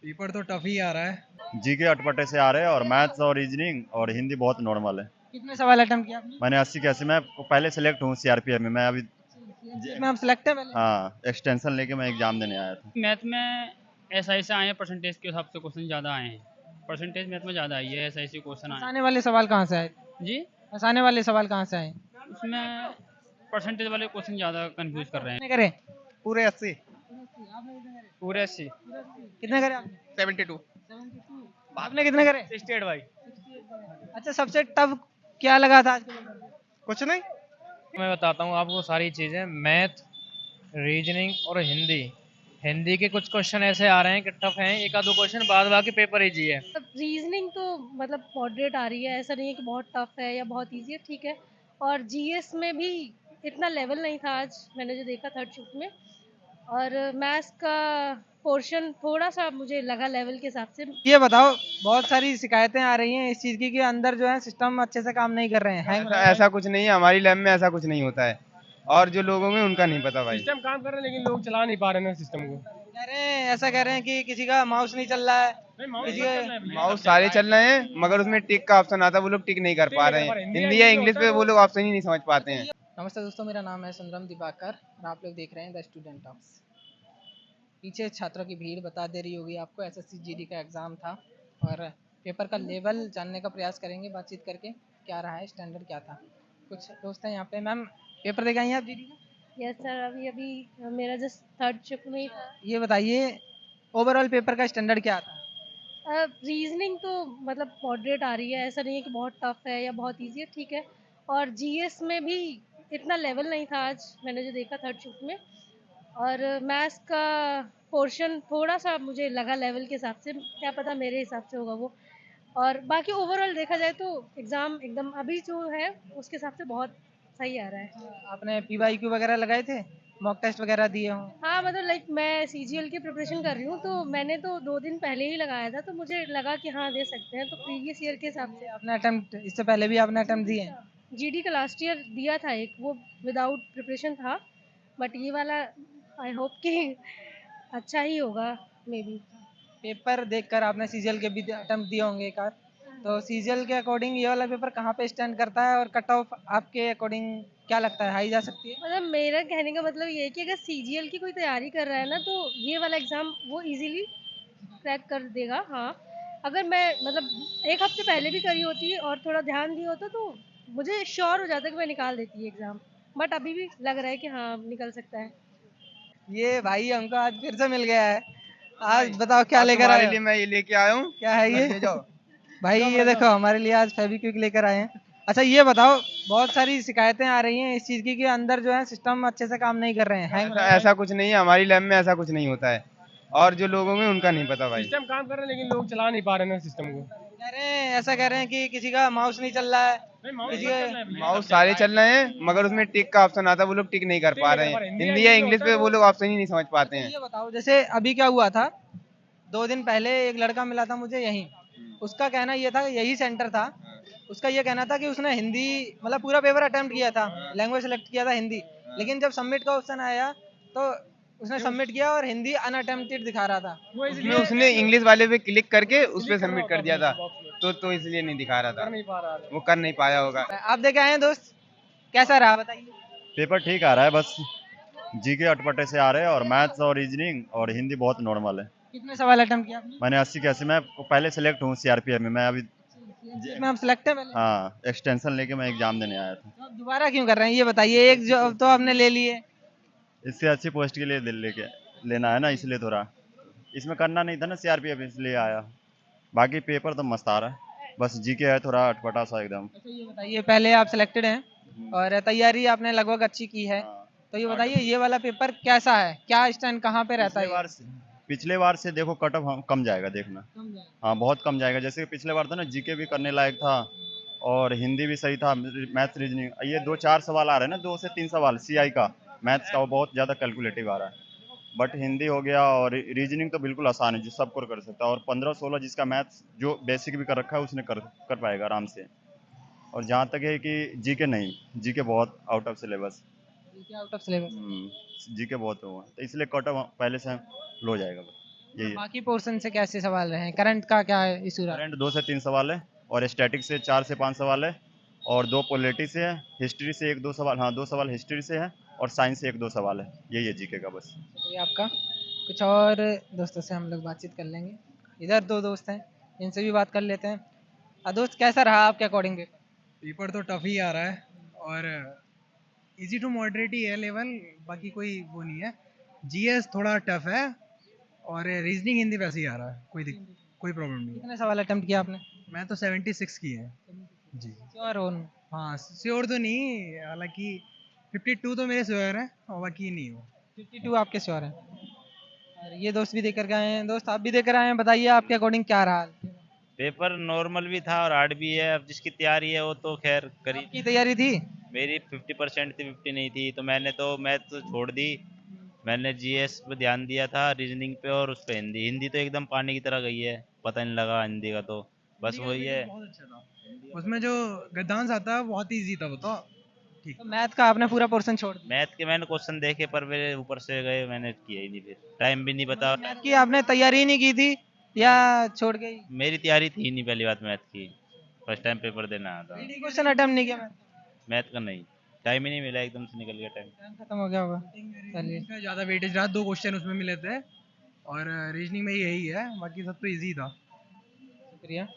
Paper तो tough ही आ रहा है। जी के अटपटे से आ रहे हैं और मैथ्स और रीजनिंग और हिंदी बहुत नॉर्मल है। कितने सवाल अटेम्प्ट किया आपने? मैंने 80 के 80 में पहले सेलेक्ट हूँ सीआरपीएफ में। मैं अभी में आप सिलेक्ट है पहले? हाँ एक्सटेंशन लेके मैं एग्जाम देने आया था। मैथ में एसआई से आए हैं, परसेंटेज के हिसाब से क्वेश्चन ज़्यादा आए हैं। परसेंटेज मैथ में ज़्यादा आई है, एसआई से क्वेश्चन आए फंसाने वाले सवाल कहाँ से आए? हैं। जी, फंसाने वाले सवाल कहाँ से आए? उसमें परसेंटेज वाले क्वेश्चन ज़्यादा कंफ्यूज कर रहे हैं। कितने करे? पूरे 80। आपने कितने करे? पूरे 80। कितने करे आपने? 72। 72। आपने कितने करे? 68 भाई। अच्छा, सबसे टफ क्या लगा था आज के पेपर में? कुछ नहीं, मैं बताता हूँ आपको सारी चीज़ें। मैथ, रीजनिंग और हिंदी। हिंदी के कुछ क्वेश्चन ऐसे आ रहे हैं कि टफ हैं, एक आधो क्वेश्चन, बाद बाकी पेपर इजी है। रीजनिंग तो मतलब मॉडरेट आ रही है, ऐसा नहीं है कि बहुत टफ है या बहुत इजी है, ठीक है। और जीएस में भी इतना लेवल नहीं था आज, मैंने जो देखा थर्ड शिफ्ट में। और मैथ्स का पोर्शन थोड़ा सा मुझे लगा लेवल के हिसाब से। ये बताओ, बहुत सारी शिकायतें आ रही हैं इस चीज की कि अंदर जो है सिस्टम अच्छे से काम नहीं कर रहे हैं, हैंग हो रहा है। ऐसा कुछ नहीं है, हमारी लैब में ऐसा कुछ नहीं होता है। और जो लोगों में उनका नहीं पता भाई। सिस्टम काम कर रहे हैं लेकिन लोग चला नहीं पा रहे हैं सिस्टम को। कह रहे हैं, ऐसा कह रहे हैं कि किसी का माउस नहीं चल रहा है, किसी का माउस सारे चल रहे हैं मगर उसमें टिक का ऑप्शन आता है, वो लोग टिक नहीं कर पा रहे हैं। हिंदी या इंग्लिश पे वो लोग ऑप्शन ही नहीं समझ पाते हैं। नमस्ते दोस्तों, मेरा नाम है सुंदरम दिवाकर और आप लोग देख रहे हैं द स्टूडेंट टॉक्स। पीछे छात्रों की भीड़ बता दे रही होगी आपको, एसएससी जीडी का एग्ज़ाम था और पेपर का लेवल जानने का प्रयास करेंगे बातचीत करके, क्या रहा है, स्टैंडर्ड क्या था। कुछ दोस्त हैं यहाँ पे। मैम, पेपर दे के आई हैं आप जीडी का? यस सर, अभी अभी मेरा जस्ट थर्ड शिफ्ट में ही था। ये बताइए, ओवरऑल पेपर का स्टैंडर्ड क्या था? रीजनिंग तो मतलब मॉडरेट आ रही है, ऐसा नहीं है कि बहुत टफ है या बहुत इजी है, ठीक है। और जीएस में भी इतना लेवल नहीं था आज, मैंने जो देखा थर्ड शिफ्ट में। और मैथ्स का पोर्शन थोड़ा सा मुझे लगा लेवल के हिसाब से, क्या पता मेरे हिसाब से होगा वो। और बाकी ओवरऑल देखा जाए तो एग्ज़ाम एकदम अभी जो है उसके हिसाब से बहुत सही आ रहा है। आपने पीवाईक्यू वगैरह लगाए थे, मॉक टेस्ट वगैरह दिए हों? हाँ, मतलब लाइक मैं सीजीएल की प्रिपरेशन कर रही हूँ, तो मैंने तो 2 दिन पहले ही लगाया था, तो मुझे लगा कि हाँ, दे सकते हैं, तो प्रीवियस ईयर के हिसाब से। आपने अटेम्प्ट, इससे पहले भी आपने अटेम्प्ट दिए हैं? जीडी का लास्ट ईयर दिया था एक, वो विदाउट प्रिपरेशन था, बट ये वाला आई होप कि अच्छा ही होगा मे बी। पेपर देखकर आपने सीजीएल के भी अटेम्प्ट दिए होंगे एक आध, तो सीजीएल के अकॉर्डिंग ये वाला पेपर कहाँ पे स्टैंड करता है और कट ऑफ आपके अकॉर्डिंग क्या लगता है, हाई जा सकती है? मतलब मेरा कहने का मतलब ये है कि अगर सीजीएल की कोई तैयारी कर रहा है ना, तो ये वाला एग्ज़ाम वो इजीली क्रैक कर देगा। हाँ, अगर मैं मतलब एक हफ्ते पहले भी करी होती और थोड़ा ध्यान दिया होता, तो मुझे श्योर हो जाता कि मैं निकाल देती एग्ज़ाम। बट अभी भी लग रहा है कि हाँ, निकल सकता है। ये भाई हमको आज फिर से मिल गया है। आज बताओ क्या आज लेकर तुम्हारे आए हो? लिए मैं ये लेके आया हूँ। क्या है ये? ले जाओ। भाई ये देखो, हमारे लिए आज फेविक्विक लेकर आए हैं। अच्छा ये बताओ, बहुत सारी शिकायतें आ रही हैं इस चीज़ की कि अंदर जो है सिस्टम अच्छे से काम नहीं कर रहे हैं, हैंग हो रहा है। ऐसा कुछ नहीं है, हमारी लैब में ऐसा कुछ नहीं होता है। और जो लोगों में उनका नहीं पता भाई। सिस्टम काम कर रहे हैं लेकिन लोग चला नहीं पा रहे हैं सिस्टम को। कह रहे हैं, ऐसा कह रहे हैं कि किसी का माउस नहीं चल रहा है, किसी का माउस सारे चल रहे हैं मगर उसमें टिक का ऑप्शन आता है, वो लोग टिक नहीं कर पा रहे हैं। हिंदी या इंग्लिश पे वो लोग ऑप्शन ही नहीं समझ पाते हैं। ये बताओ, जैसे अभी क्या हुआ था, 2 दिन पहले एक लड़का मिला था मुझे यहीं, उसका कहना ये था, यही सेंटर था, उसका ये कहना था कि उसने हिंदी मतलब पूरा पेपर अटेम्प्ट किया था, लैंग्वेज सेलेक्ट किया था हिंदी, लेकिन जब सबमिट का ऑप्शन आया तो उसने सबमिट किया और हिंदी अनअटेम्प्टेड दिखा रहा था। उसमें उसने इंग्लिश वाले पे क्लिक करके उस पे सबमिट कर दिया था, तो इसलिए नहीं दिखा रहा था, वो कर नहीं पाया होगा। आप देखे आए हैं दोस्त, कैसा रहा बताइए? पेपर ठीक आ रहा है, बस जी के अटपटे से आ रहे हैं और मैथ्स और रीजनिंग और हिंदी बहुत नॉर्मल है। कितने सवाल अटेम्प्ट किया आपने? मैंने 80 के 80 में पहले सेलेक्ट हूँ सीआरपीएफ में। मैं अभी में आप सिलेक्ट है पहले? हाँ एक्सटेंशन लेके मैं एग्जाम देने आया था। तो आप दोबारा क्यों कर रहे हैं ये बताइए, एक जॉब तो आपने ले ली है। इससे अच्छी पोस्ट के लिए दिल लेके लेना है ना, इसलिए थोड़ा इसमें करना नहीं था ना सीआरपीएफ, इसलिए आया। बाकी पेपर तो मस्त आ रहा है, बस जी के है थोड़ा अटपटा सा एकदम। अच्छा ये बताइए, पहले आप सिलेक्टेड हैं और तैयारी आपने लगभग अच्छी की है, तो ये बताइए ये वाला पेपर कैसा है, क्या स्टैंड कहाँ पे रहता है? पिछले बार से देखो कट ऑफ कम जाएगा, देखना। हाँ बहुत कम जाएगा, जैसे पिछले बार था ना, जीके भी करने लायक था और हिंदी भी सही था, मैथ्स रीजनिंग ये 2-4 सवाल आ रहे हैं ना, 2 से 3 सवाल सीआई का, मैथ्स का वो बहुत ज़्यादा कैलकुलेटिव आ रहा है। बट हिंदी हो गया और रीजनिंग तो बिल्कुल आसान है, जो सबको कर सकता है। और 15-16 जिसका मैथ्स जो बेसिक भी कर रखा है उसने कर पाएगा आराम से। और जहाँ तक है कि जीके नहीं, जीके बहुत out of syllabus. Out of syllabus. GK बहुत हुआ तो इसलिए कट ऑफ पहले से लो जाएगा, यही है। बाकी पोर्शन से कैसे सवाल रहे हैं? करंट का क्या इशू रहा? करंट 2 से 3 सवाल है, और स्टैटिक से 4 से 5 सवाल है, और 2 पॉलिटी से है, हिस्ट्री से 1-2 सवाल, हाँ 2 सवाल हिस्ट्री से है, और साइंस से 1-2 सवाल है। यही है जीके का बस। शुक्रिया आपका। कुछ और दोस्तों से हम लोग बातचीत कर लेंगे। इधर 2 दोस्त हैं, इनसे भी बात कर लेते हैं। दोस्त कैसा रहा आपके अकॉर्डिंग पेपर? पेपर तो टफ ही आ रहा है, और इजी टू मॉडरेट ही है लेवल, बाकी कोई वो नहीं है। जीएस थोड़ा टफ है, और रीजनिंग हिंदी वैसे ही आ रहा है, कोई प्रॉब्लम नहीं है। कितने सवाल अटेम्प्ट किया आपने? मैं तो 76 की है जी। श्योर हो? हाँ श्योर तो नहीं, हालांकि 52 तो मेरे श्योर है, और बाकी नहीं हो। 52 आपके श्योर हैं। और ये दोस्त भी देकर के आए हैं। दोस्त आप भी देकर आए हैं, बताइए आपके अकॉर्डिंग क्या रहा? पेपर नॉर्मल भी था और हार्ड भी है। अब जिसकी तैयारी है वो तो खैर करी। आपकी तैयारी थी? मेरी 50% थी, 50 नहीं थी, तो मैंने तो मैथ तो छोड़ दी। मैंने जीएस पे ध्यान दिया था, रीजनिंग पे, और उस पे हिंदी। हिंदी तो एकदम पानी की तरह गई है, पता नहीं लगा हिंदी का तो। बस हिंदी का वही है। पेपर बहुत अच्छा था, उसमें जो गद्दांश आता है बहुत इजी था, वो तो ठीक। तो मैथ का आपने पूरा पोर्शन छोड़ दिया? मैथ के मैंने क्वेश्चन देखे पर मेरे ऊपर से गए, मैंने किया ही नहीं, फिर टाइम भी नहीं बता। मैथ की आपने तैयारी ही नहीं की थी या छोड़ गई? मेरी तैयारी थी नहीं, पहली बात मैथ की, फर्स्ट टाइम पेपर देना आया था। क्वेश्चन अटेम्प्ट नहीं किया मैथ? मैथ का नहीं, टाइम ही नहीं मिला, एकदम से निकल गया टाइम। टाइम खत्म हो गया होगा। चलिए इसका ज़्यादा वेटेज रहा, 2 क्वेश्चन उसमें मिले थे, और रीजनिंग में यही है, बाकी सब तो इजी था। शुक्रिया।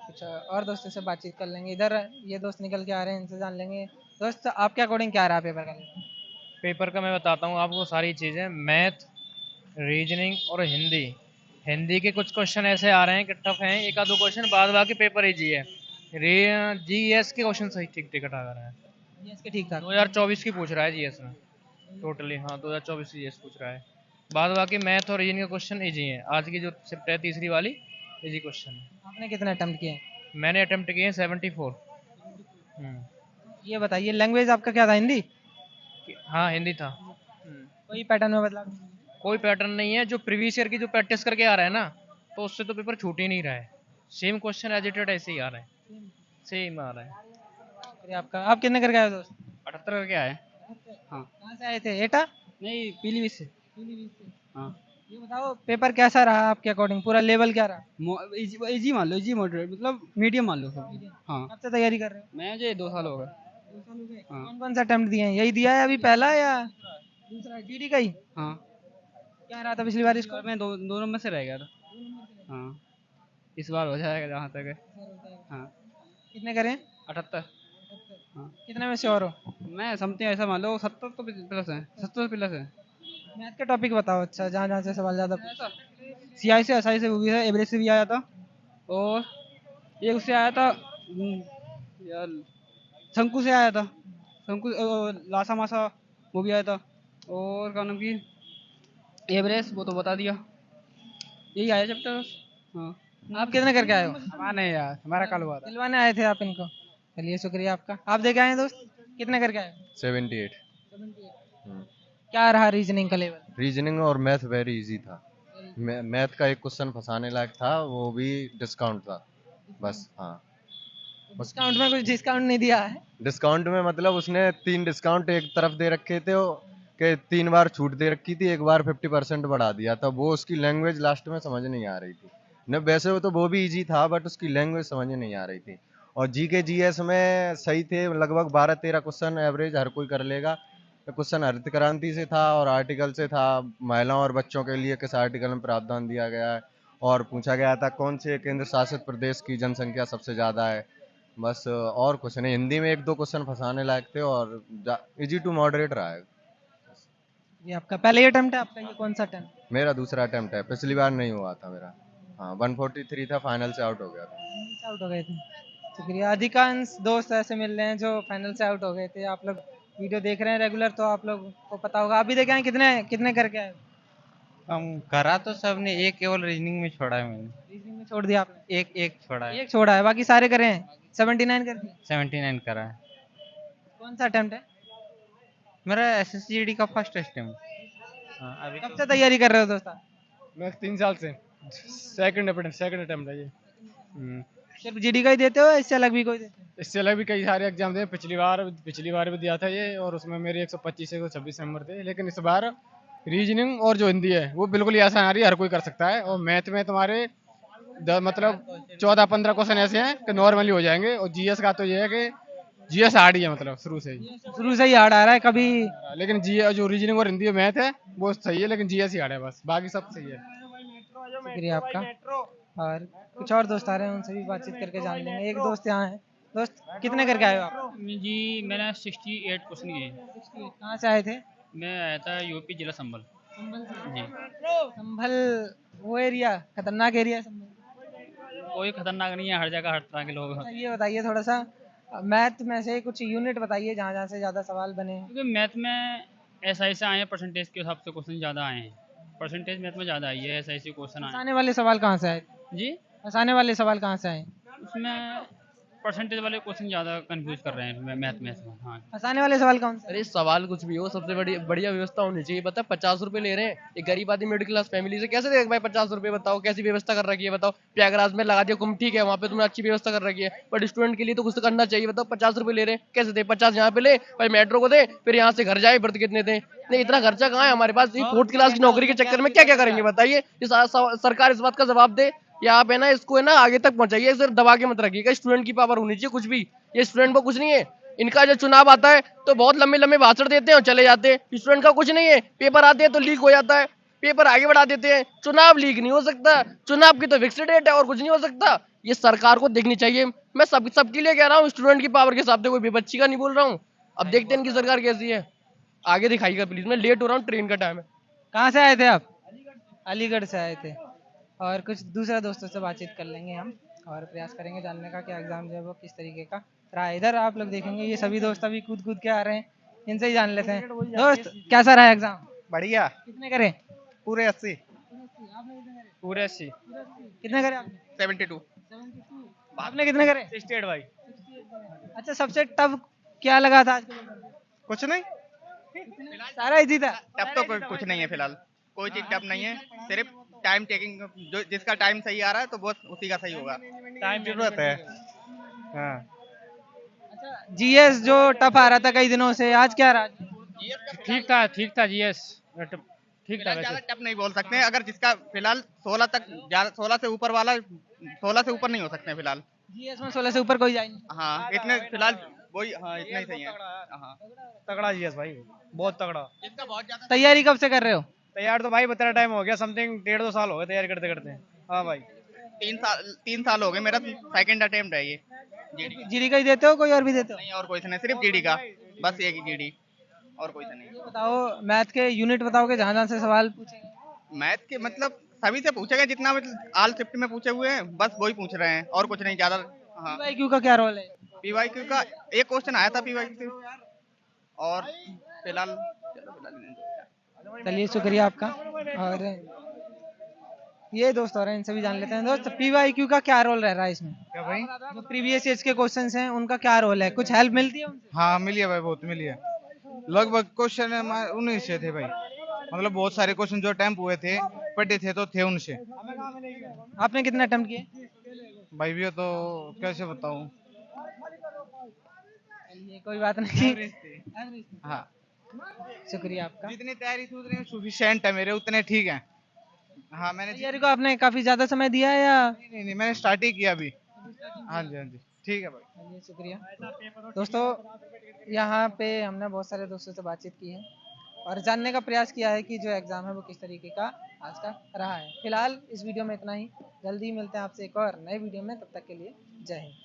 कुछ और दोस्तों से बातचीत कर लेंगे। इधर ये दोस्त निकल के आ रहे हैं, इनसे जान लेंगे। दोस्त आपके अकॉर्डिंग क्या रहा पेपर का? पेपर का मैं बताता हूँ आपको सारी चीज़ें। मैथ, रीजनिंग और हिंदी। हिंदी के कुछ क्वेश्चन ऐसे आ रहे हैं कि टफ हैं, एक आध दो क्वेश्चन, बाद बाकी पेपर इजी है। जीएस के क्वेश्चन सही ठीक टिकट आ रहा है। जीएस के ठीक ठाक? 2024 की पूछ रहा है जीएस में टोटली, हाँ 2024 की जीएस पूछ रहा है। बाद बाकी मैथ और रीजनिंग के क्वेश्चन इजी हैं। आज की जो शिफ्ट है तीसरी वाली, इजी क्वेश्चन है। आपने कितने अटेम्प्ट किए? मैंने अटेम्प्ट किए हैं 74। ये बताइए लैंग्वेज आपका क्या था? हिंदी? हाँ हिंदी था। कोई पैटर्न में बदलाव? कोई पैटर्न नहीं है, जो प्रीवियस ईयर की जो प्रैक्टिस करके आ रहा है ना, तो उससे तो पेपर छूट ही नहीं रहा है। Same question as it is ऐसे ही आ रहा है, सेम आ रहा है। शुक्रिया आपका। आप कितने करके आए हो दोस्त? 78 करके आए। हाँ। कहाँ से आए थे? एटा? नहीं, पीलीभीत से। हाँ। ये बताओ पेपर कैसा रहा आपके अकॉर्डिंग? पूरा लेवल क्या रहा? इजी मान लो, इजी मॉडरेट, मतलब मीडियम मान लो सब। हाँ। कब से तैयारी कर रहे हो? मैं जो 2 साल हो गए। हाँ। कौन कौन सा अटेम्प्ट दिए हैं? यही दिया है अभी पहला या दूसरा? जीडी का ही? हाँ। क्या रहा था पिछली बार इसको? मैं दो नंबर से रह गया था। हाँ। इस बार हो जाएगा जहाँ तक है। हाँ। कितने करें? 78। हाँ। कितने में श्योर हो? मैं समथिंग ऐसा मान लो 70 तो प्लस है, 70 प्लस है। मैथ के टॉपिक बताओ। अच्छा, जहाँ जहाँ से सवाल ज़्यादा सीआई से, एसआई से, वो भी है, एवरेज से भी आया था, और एक उससे आया था यार, शंकु से आया था, शंकु लासा मासा वो भी आया था, और क्या नाम की एवरेज, वो तो बता दिया। यही आया चैप्टर। हाँ। आप कितने करके आए हो? हमारा नहीं यार, हमारा कल हुआ था। दिलवाने आए थे आप इनको? चलिए शुक्रिया आपका। आप देखे आए हैं दोस्त? कितने करके आए हो? 78। क्या रहा रीजनिंग का लेवल? रीजनिंग और मैथ वेरी इजी था। मैथ का एक क्वेश्चन फंसाने लायक था, वो भी डिस्काउंट था बस। हाँ, डिस्काउंट में कुछ डिस्काउंट नहीं दिया है? डिस्काउंट में मतलब उसने 3 डिस्काउंट एक तरफ दे रखे थे, कि 3 बार छूट दे रखी थी, एक बार 50% बढ़ा दिया था। वो उसकी लैंग्वेज लास्ट में समझ नहीं आ रही थी न। वैसे तो वो भी इजी था, बट उसकी लैंग्वेज समझ नहीं आ रही थी। और जीके जीएस में सही थे, लगभग 12-13 क्वेश्चन एवरेज हर कोई कर लेगा। क्वेश्चन हरित क्रांति से था, और आर्टिकल से था, महिलाओं और बच्चों के लिए किस आर्टिकल में प्रावधान दिया गया है, और पूछा गया था कौन से केंद्र शासित प्रदेश की जनसंख्या सबसे ज़्यादा है। बस और कुछ नहीं। हिंदी में 1-2 क्वेश्चन फंसाने लायक थे, और इजी टू मॉडरेट रहा है। ये आपका पहला ही अटेम्प्ट है? आपका ये कौन सा अटेम्प्ट? मेरा दूसरा अटेम्प्ट है, पिछली बार नहीं हुआ था मेरा। हाँ, 143 था, फाइनल से आउट हो गया था। आउट हो गए थे। शुक्रिया। अधिकांश दोस्त ऐसे मिल रहे हैं जो फाइनल से आउट हो गए थे। आप लोग वीडियो देख रहे हैं रेगुलर, तो आप लोग को पता होगा। आप भी देखे हैं? कितने कितने करके आए? हम करा तो सबने, एक केवल रीजनिंग में छोड़ा है मैंने। रीजनिंग में छोड़ दिया आपने? एक छोड़ा है। एक छोड़ा है, बाकी सारे करे हैं। 79 कर दिए? 79 करा है। कौन सा अटेम्प्ट है? मेरा एसएसजीडी का फर्स्ट अटेम्प्ट। हाँ, अभी कब से तैयारी कर रहे हो दोस्त? मैं 3 साल से, सेकंड अटेम्प्ट है ये। सिर्फ जीडी का ही देते हो, इससे अलग भी कोई देते हो? इससे अलग भी कई सारे एग्जाम दिए। पिछली बार भी दिया था ये, और उसमें मेरे 125 से 126 नंबर थे। लेकिन इस बार रीजनिंग और जो हिंदी है वो बिल्कुल ही आसान आ रही है, हर कोई कर सकता है। और मैथ में तुम्हारे मतलब 14-15 क्वेश्चन ऐसे हैं कि नॉर्मली हो जाएंगे। और जीएस का तो ये है कि जीएस हार्ड ही है, मतलब शुरू से ही। शुरू से ही हार्ड आ रहा है कभी। लेकिन जी जो रीजनिंग और हिंदी और मैथ है वो सही है, लेकिन जीएस ही हार्ड है, बस बाकी सब सही है। शुक्रिया आपका। और कुछ और दोस्त आ रहे हैं, उनसे भी बातचीत करके जान लेंगे। एक दोस्त यहाँ है। दोस्त कितने करके आए हो आप? जी मैंने 68 क्वेश्चन किए। कहाँ से आए थे? मैं आया था यूपी जिला संभल। जी संभल वो एरिया खतरनाक एरिया है संभल। कोई खतरनाक नहीं है, हर जगह हर तरह के लोग हैं। अच्छा, ये बताइए थोड़ा सा मैथ में से कुछ यूनिट बताइए जहाँ जहाँ से ज़्यादा सवाल बने। क्योंकि मैथ में ऐसा ऐसे आए हैं, परसेंटेज के हिसाब से क्वेश्चन ज़्यादा आए हैं। परसेंटेज मैथ में ज़्यादा आई है, ऐसे ऐसे क्वेश्चन आए फंसाने वाले सवाल कहाँ से आए? जी। फंसाने वाले सवाल कहाँ से आए? उसमें परसेंटेज वाले क्वेश्चन ज़्यादा कंफ्यूज कर रहे हैं मैथ में इसमें। हाँ फंसाने वाले सवाल कौन से? अरे सवाल कुछ भी हो, सबसे बड़ी बढ़िया व्यवस्था होनी चाहिए। पता है 50 रुपए ले रहे हैं, एक गरीब आदमी मिडिल क्लास फैमिली से कैसे देगा भाई 50 रुपए? बताओ कैसी व्यवस्था कर रखी है, बताओ। प्रयागराज में लगा दिया कुम, ठीक है, वहाँ पे तुमने अच्छी व्यवस्था कर रखी है, बट स्टूडेंट के लिए तो कुछ तो करना चाहिए। बताओ 50 रुपए ले रहे हैं, कैसे दे? 50 यहाँ पे ले भाई, मेट्रो को दे, फिर यहाँ से घर जाए, भर्ती कितने दे? नहीं, इतना खर्चा कहाँ है हमारे पास? ये 4th क्लास की नौकरी के चक्कर में क्या क्या करेंगे बताइए? सरकार इस बात का जवाब दे, या आप है ना इसको है ना आगे तक पहुंचाइए, सिर्फ दबा के मत रखिएगा। स्टूडेंट की पावर होनी चाहिए कुछ भी, ये स्टूडेंट को कुछ नहीं है। इनका जो चुनाव आता है तो बहुत लंबे लंबे भाषण देते हैं और चले जाते हैं। स्टूडेंट का कुछ नहीं है, पेपर आते हैं तो लीक हो जाता है, पेपर आगे बढ़ा देते हैं। चुनाव लीक नहीं हो सकता, चुनाव की तो फिक्स डेट है और कुछ नहीं हो सकता। ये सरकार को देखनी चाहिए। मैं सबके लिए कह रहा हूँ, स्टूडेंट की पावर के हिसाब से, कोई बेबच्ची का नहीं बोल रहा हूँ। अब देखते हैं इनकी सरकार कैसी है, आगे दिखाइएगा प्लीज। मैं लेट हो रहा हूँ, ट्रेन का टाइम है। कहाँ से आए थे आप? अलीगढ़ से आए थे। और कुछ दूसरे दोस्तों से बातचीत कर लेंगे हम और प्रयास करेंगे जानने का कि एग्ज़ाम जो है वो किस तरीके का रहा। इधर आप लोग देखेंगे ये सभी दोस्त अभी कूद कूद के आ रहे हैं, इनसे ही जान लेते हैं। दोस्त कैसा रहा एग्ज़ाम? बढ़िया। कितने करे? पूरे 80। पूरे 80। कितने करे आपने? 72। आपने कितने करे? 68 भाई। अच्छा, सबसे टफ क्या लगा था आज के पेपर? कुछ नहीं, सारा इजी था। टफ तो कुछ नहीं है फिलहाल, कोई चीज टफ नहीं है। सिर्फ टाइम टेकिंग, जो जिसका टाइम सही आ रहा है तो वो उसी का सही होगा। टाइम जरूरत है। हाँ। अच्छा, जीएस जो टफ आ रहा था कई दिनों से, आज क्या रहा? ठीक था जीएस, ठीक था ज्यादा वैसे। टफ नहीं बोल सकते, अगर जिसका फिलहाल 16 तक, 16 से ऊपर वाला, 16 से ऊपर नहीं हो सकते फिलहाल। जीएस में 16 से ऊपर कोई जाए नहीं। हाँ, इतने फिलहाल वही, हाँ इतना ही सही है। हाँ, तगड़ा जीएस भाई, बहुत तगड़ा। तैयारी कब से कर रहे हो? तैयार तो भाई बता टाइम हो गया, समथिंग 1.5-2 साल हो गए तैयारी करते करते। हाँ भाई, 3 साल हो गए, मेरा सेकंड अटेम्प्ट है ये। जीडी का ही देते हो, कोई और भी देते हो? नहीं, और कोई से नहीं, सिर्फ जीडी का, बस एक ही जीडी, और कोई से नहीं। बताओ मैथ के यूनिट बताओगे जहाँ जहाँ से सवाल पूछे। मैथ के मतलब सभी से पूछेगा, जितना मतलब ऑल शिफ्ट में पूछे हुए हैं बस वही पूछ रहे हैं, और कुछ नहीं ज्यादा। हाँ, पीवाईक्यू का क्या रोल है? पीवाईक्यू का एक क्वेश्चन आया था पीवाईक्यू, और फिलहाल चलिए शुक्रिया आपका। और ये दोस्त और हैं, इनसे भी जान लेते हैं। दोस्त पीवाईक्यू का क्या रोल रह रहा है इसमें? क्या भाई? जो प्रीवियस ईयर्स के क्वेश्चंस हैं उनका क्या रोल है? कुछ हेल्प मिलती है उनसे? हाँ मिली है भाई, बहुत मिली है। लगभग क्वेश्चन उन्हीं से थे भाई, मतलब बहुत सारे क्वेश्चन जो अटेम्प्ट हुए थे, पढ़े थे तो थे उनसे। आपने कितने अटेम्प्ट किए? भाई भी तो कैसे बताऊं। ये कोई बात नहीं। हाँ, शुक्रिया आपका। जितनी तैयारी थी उतनी सफिशिएंट है मेरे, उतने ठीक है। हाँ, मैंने तैयारी को आपने काफी ज्यादा समय दिया है या? नहीं, मैंने स्टार्ट ही किया अभी। हाँ जी, हाँ जी, ठीक है भाई। चलिए शुक्रिया। दोस्तों यहाँ पे हमने बहुत सारे दोस्तों से बातचीत की है और जानने का प्रयास किया है कि जो एग्ज़ाम है वो किस तरीके का आज का रहा है। फिलहाल इस वीडियो में इतना ही, जल्दी मिलते हैं आपसे एक और नए वीडियो में, तब तक के लिए जय हिंद।